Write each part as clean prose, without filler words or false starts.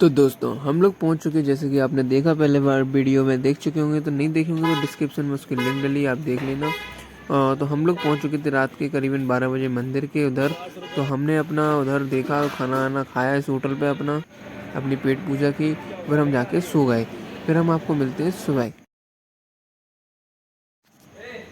तो दोस्तों हम लोग पहुंच चुके, जैसे कि आपने देखा पहले बार वीडियो में देख चुके होंगे, तो नहीं देखे होंगे तो डिस्क्रिप्शन में उसकी लिंक डली, आप देख लेना। तो हम लोग पहुंच चुके थे रात के करीबन 12 बजे मंदिर के उधर। तो हमने अपना उधर देखा, खाना वाना खाया इस होटल पे, अपनी पेट पूजा की, फिर हम जाके सो गए। फिर हम आपको मिलते हैं सुबह।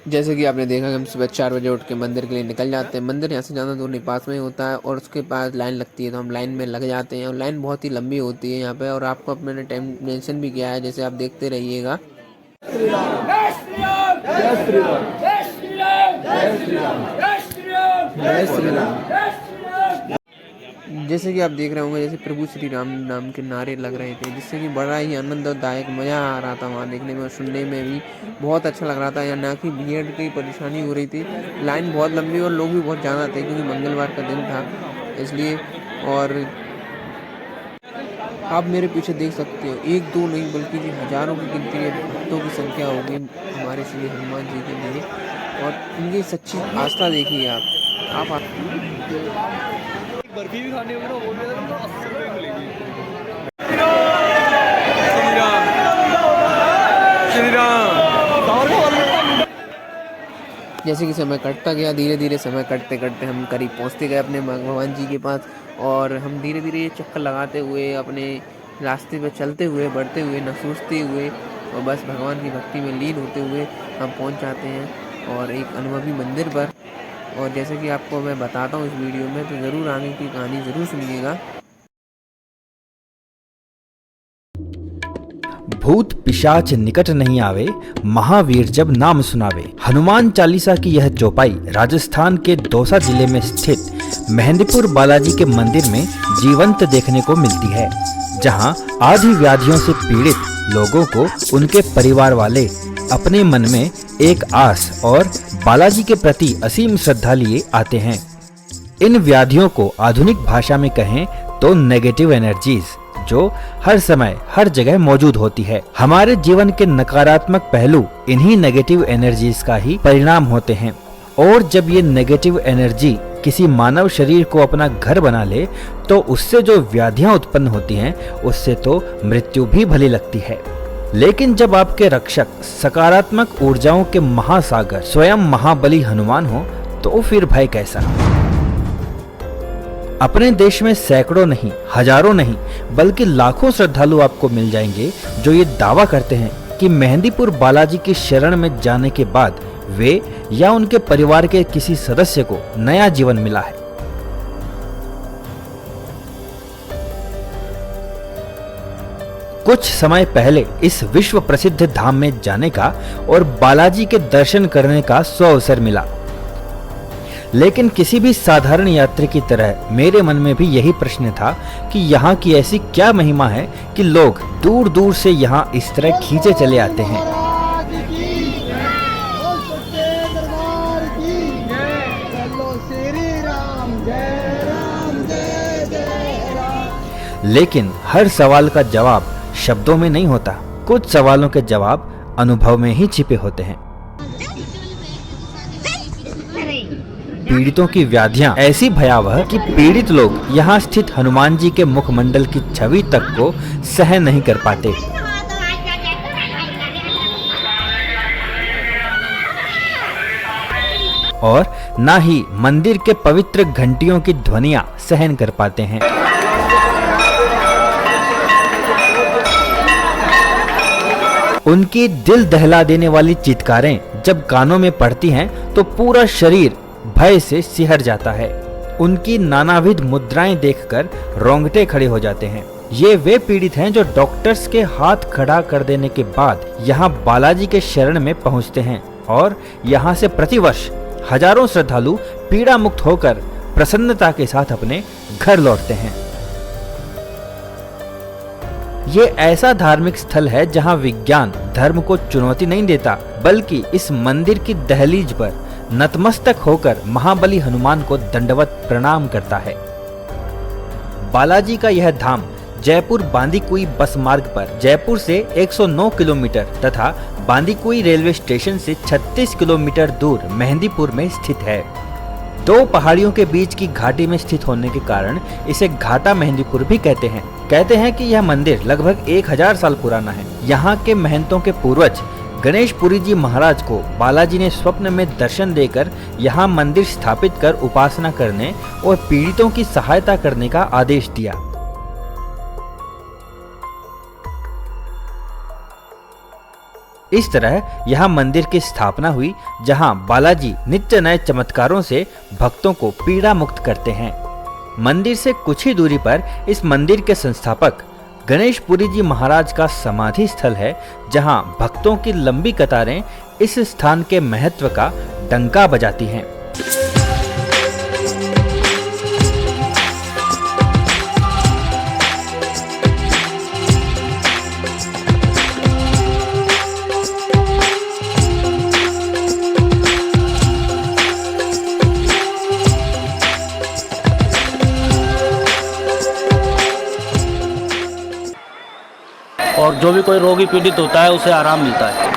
जैसे कि आपने देखा कि हम सुबह 4 बजे उठ के मंदिर के लिए निकल जाते हैं। मंदिर यहाँ से ज़्यादा दूर नहीं, पास में ही होता है, और उसके पास लाइन लगती है, तो हम लाइन में लग जाते हैं। और लाइन बहुत ही लंबी होती है यहाँ पे, और आपको मैंने टाइम मेंशन भी किया है, जैसे आप देखते रहिएगा। जय श्री राम, जय श्री राम, जय श्री राम, जय श्री राम, जय श्री राम, जय श्री राम। जैसे कि आप देख रहे होंगे, जैसे प्रभु श्री राम नाम के नारे लग रहे थे, जिससे कि बड़ा ही आनंददायक मज़ा आ रहा था वहाँ देखने में और सुनने में भी बहुत अच्छा लग रहा था। यहाँ ना कि भीड़ की परेशानी हो रही थी, लाइन बहुत लंबी और लोग भी बहुत ज़्यादा थे, क्योंकि मंगलवार का दिन था इसलिए। और आप मेरे पीछे देख सकते हो, एक दो नहीं बल्कि जी हज़ारों की गिनती में भक्तों की संख्या होगी हमारे श्री हनुमान जी के लिए। और इनकी सच्ची आस्था देखिए आप बर्फी भी खानी होगी ना, वो भी 80 रुपये मिलेगी। श्री राम। जैसे कि समय कटता गया, धीरे धीरे समय कटते कटते हम करीब पहुंचते गए अपने भगवान जी के पास। और हम धीरे धीरे ये चक्कर लगाते हुए अपने रास्ते पर चलते हुए, बढ़ते हुए, न सोचते हुए, और बस भगवान की भक्ति में लीन होते हुए हम पहुंच जाते हैं और एक अनुभवी मंदिर पर। और जैसे कि आपको मैं बताता हूँ इस वीडियो में, तो ज़रूर आगे की कहानी ज़रूर सुनिएगा। भूत पिशाच निकट नहीं आवे, महावीर जब नाम सुनावे। हनुमान चालीसा की यह चौपाई राजस्थान के दौसा जिले में स्थित मेहंदीपुर बालाजी के मंदिर में जीवंत देखने को मिलती है, जहां आदि व्याधियों से पीड़ित लोगों को उनके परिवार वाले अपने मन में एक आस और बालाजी के प्रति असीम श्रद्धा लिए आते हैं। इन व्याधियों को आधुनिक भाषा में कहें तो नेगेटिव एनर्जीज, जो हर समय हर जगह मौजूद होती है। हमारे जीवन के नकारात्मक पहलू इन्हीं नेगेटिव एनर्जीज का ही परिणाम होते हैं, और जब ये नेगेटिव एनर्जी किसी मानव शरीर को अपना घर बना ले, तो उससे जो व्याधियां उत्पन्न होती हैं, उससे तो मृत्यु भी भली लगती है। लेकिन जब आपके रक्षक सकारात्मक ऊर्जाओं के महासागर स्वयं महाबली हनुमान हो, तो फिर भय कैसा। अपने देश में सैकड़ों नहीं, हजारों नहीं, बल्कि लाखों श्रद्धालु आपको मिल जाएंगे जो ये दावा करते हैं कि मेहंदीपुर बालाजी की शरण में जाने के बाद वे या उनके परिवार के किसी सदस्य को नया जीवन मिला है। कुछ समय पहले इस विश्व प्रसिद्ध धाम में जाने का और बालाजी के दर्शन करने का सुअवसर मिला, लेकिन किसी भी साधारण यात्री की तरह मेरे मन में भी यही प्रश्न था कि यहाँ की ऐसी क्या महिमा है कि लोग दूर दूर से यहाँ इस तरह खींचे चले आते हैं। लेकिन हर सवाल का जवाब शब्दों में नहीं होता, कुछ सवालों के जवाब अनुभव में ही छिपे होते हैं। पीड़ितों की व्याधियां ऐसी भयावह कि पीड़ित लोग यहाँ स्थित हनुमान जी के मुखमंडल की छवि तक को सहन नहीं कर पाते। और न ही मंदिर के पवित्र घंटियों की ध्वनियां सहन कर पाते हैं। उनकी दिल दहला देने वाली चित्कारें जब कानों में पड़ती हैं, तो पूरा शरीर भय से सिहर जाता है। उनकी नानाविध मुद्राएं देखकर रोंगटे खड़े हो जाते हैं। ये वे पीड़ित हैं जो डॉक्टर्स के हाथ खड़ा कर देने के बाद यहाँ बालाजी के शरण में पहुँचते हैं, और यहाँ से प्रतिवर्ष हजारों श्रद्धालु पीड़ा मुक्त होकर प्रसन्नता के साथ अपने घर लौटते हैं। ये ऐसा धार्मिक स्थल है जहाँ विज्ञान धर्म को चुनौती नहीं देता, बल्कि इस मंदिर की दहलीज पर नतमस्तक होकर महाबली हनुमान को दंडवत प्रणाम करता है। बालाजी का यह धाम जयपुर बांदीकुई बस मार्ग पर जयपुर से 109 किलोमीटर तथा बांदीकुई रेलवे स्टेशन से 36 किलोमीटर दूर मेहंदीपुर में स्थित है। दो पहाड़ियों के बीच की घाटी में स्थित होने के कारण इसे घाटा मेहंदीपुर भी कहते हैं। कहते हैं कि यह मंदिर लगभग 1000 साल पुराना है। यहाँ के महंतों के पूर्वज गणेशपुरी जी महाराज को बालाजी ने स्वप्न में दर्शन देकर यहाँ मंदिर स्थापित कर उपासना करने और पीड़ितों की सहायता करने का आदेश दिया। इस तरह यहाँ मंदिर की स्थापना हुई, जहाँ बालाजी नित्य नए चमत्कारों से भक्तों को पीड़ा मुक्त करते हैं। मंदिर से कुछ ही दूरी पर इस मंदिर के संस्थापक गणेशपुरी जी महाराज का समाधि स्थल है, जहां भक्तों की लंबी कतारें इस स्थान के महत्व का डंका बजाती हैं। और जो भी कोई रोगी पीड़ित होता है उसे आराम मिलता है।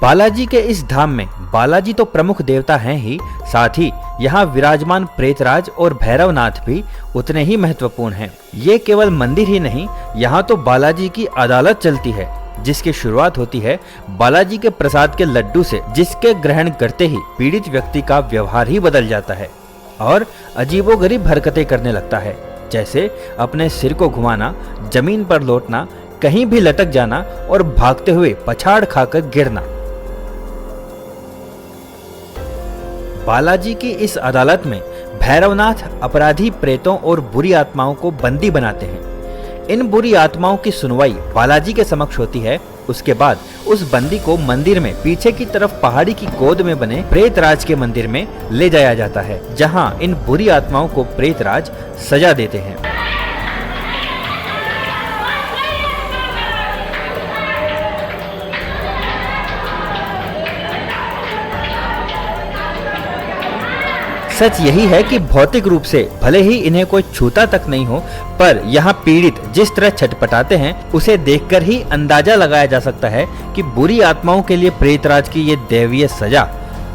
बालाजी के इस धाम में बालाजी तो प्रमुख देवता हैं ही, साथ ही यहाँ विराजमान प्रेतराज और भैरवनाथ भी उतने ही महत्वपूर्ण हैं। ये केवल मंदिर ही नहीं, यहाँ तो बालाजी की अदालत चलती है, जिसकी शुरुआत होती है बालाजी के प्रसाद के लड्डू से, जिसके ग्रहण करते ही पीड़ित व्यक्ति का व्यवहार ही बदल जाता है और अजीबोगरीब हरकतें करने लगता है, जैसे अपने सिर को घुमाना, जमीन पर लौटना, कहीं भी लटक जाना और भागते हुए पछाड़ खाकर गिरना। बालाजी की इस अदालत में भैरवनाथ अपराधी प्रेतों और बुरी आत्माओं को बंदी बनाते हैं। इन बुरी आत्माओं की सुनवाई बालाजी के समक्ष होती है। उसके बाद उस बंदी को मंदिर में पीछे की तरफ पहाड़ी की गोद में बने प्रेतराज के मंदिर में ले जाया जाता है, जहां इन बुरी आत्माओं को प्रेतराज सजा देते हैं। सच यही है कि भौतिक रूप से भले ही इन्हें कोई छूता तक नहीं हो, पर यहाँ पीड़ित जिस तरह छटपटाते हैं उसे देखकर ही अंदाजा लगाया जा सकता है कि बुरी आत्माओं के लिए प्रेतराज की ये दैवीय सजा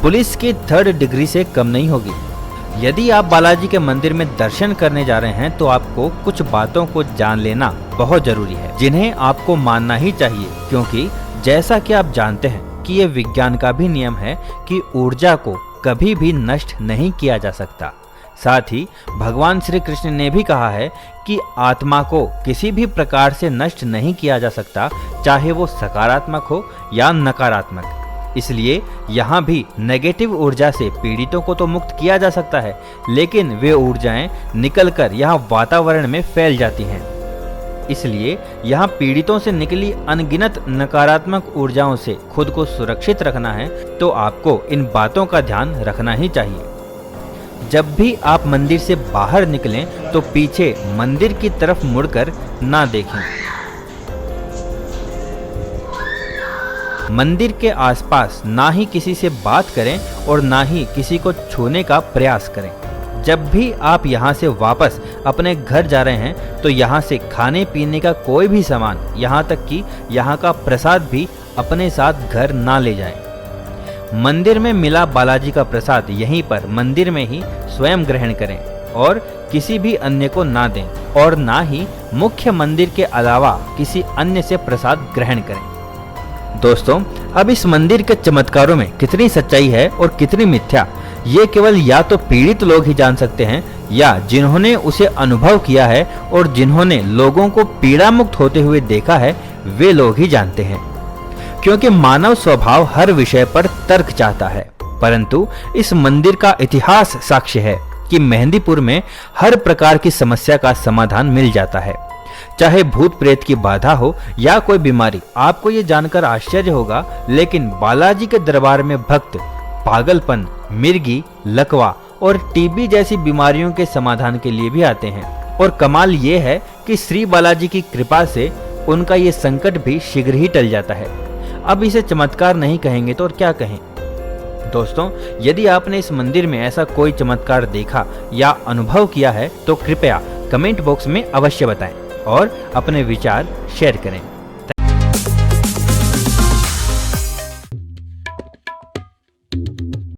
पुलिस की 3rd डिग्री से कम नहीं होगी। यदि आप बालाजी के मंदिर में दर्शन करने जा रहे हैं तो आपको कुछ बातों को जान लेना बहुत जरूरी है, जिन्हें आपको मानना ही चाहिए, क्योंकि जैसा कि आप जानते हैं कि ये विज्ञान का भी नियम है कि ऊर्जा को कभी भी नष्ट नहीं किया जा सकता। साथ ही भगवान श्री कृष्ण ने भी कहा है कि आत्मा को किसी भी प्रकार से नष्ट नहीं किया जा सकता, चाहे वो सकारात्मक हो या नकारात्मक। इसलिए यहाँ भी नेगेटिव ऊर्जा से पीड़ितों को तो मुक्त किया जा सकता है, लेकिन वे ऊर्जाएं निकलकर यहाँ वातावरण में फैल जाती हैं। इसलिए यहाँ पीड़ितों से निकली अनगिनत नकारात्मक ऊर्जाओं से खुद को सुरक्षित रखना है, तो आपको इन बातों का ध्यान रखना ही चाहिए। जब भी आप मंदिर से बाहर निकलें तो पीछे मंदिर की तरफ मुड़कर ना देखें। मंदिर के आसपास ना ही किसी से बात करें और ना ही किसी को छूने का प्रयास करें। जब भी आप यहाँ से वापस अपने घर जा रहे हैं तो यहाँ से खाने पीने का कोई भी सामान, यहाँ तक कि यहाँ का प्रसाद भी अपने साथ घर ना ले जाएं। मंदिर में मिला बालाजी का प्रसाद यहीं पर मंदिर में ही स्वयं ग्रहण करें और किसी भी अन्य को ना दें, और ना ही मुख्य मंदिर के अलावा किसी अन्य से प्रसाद ग्रहण करें। दोस्तों, अब इस मंदिर के चमत्कारों में कितनी सच्चाई है और कितनी मिथ्या, ये केवल या तो पीड़ित लोग ही जान सकते हैं या जिन्होंने उसे अनुभव किया है और जिन्होंने लोगों को पीड़ा मुक्त होते हुए देखा है, वे लोग ही जानते हैं। क्योंकि मानव स्वभाव हर विषय पर तर्क चाहता है, परंतु इस मंदिर का इतिहास साक्ष्य है कि मेहंदीपुर में हर प्रकार की समस्या का समाधान मिल जाता है, चाहे भूत प्रेत की बाधा हो या कोई बीमारी। आपको ये जानकर आश्चर्य होगा, लेकिन बालाजी के दरबार में भक्त पागलपन, मिर्गी, लकवा और टीबी जैसी बीमारियों के समाधान के लिए भी आते हैं। और कमाल ये है कि श्री बालाजी की कृपा से उनका ये संकट भी शीघ्र ही टल जाता है। अब इसे चमत्कार नहीं कहेंगे तो और क्या कहें। दोस्तों, यदि आपने इस मंदिर में ऐसा कोई चमत्कार देखा या अनुभव किया है तो कृपया कमेंट बॉक्स में अवश्य बताएं और अपने विचार शेयर करें।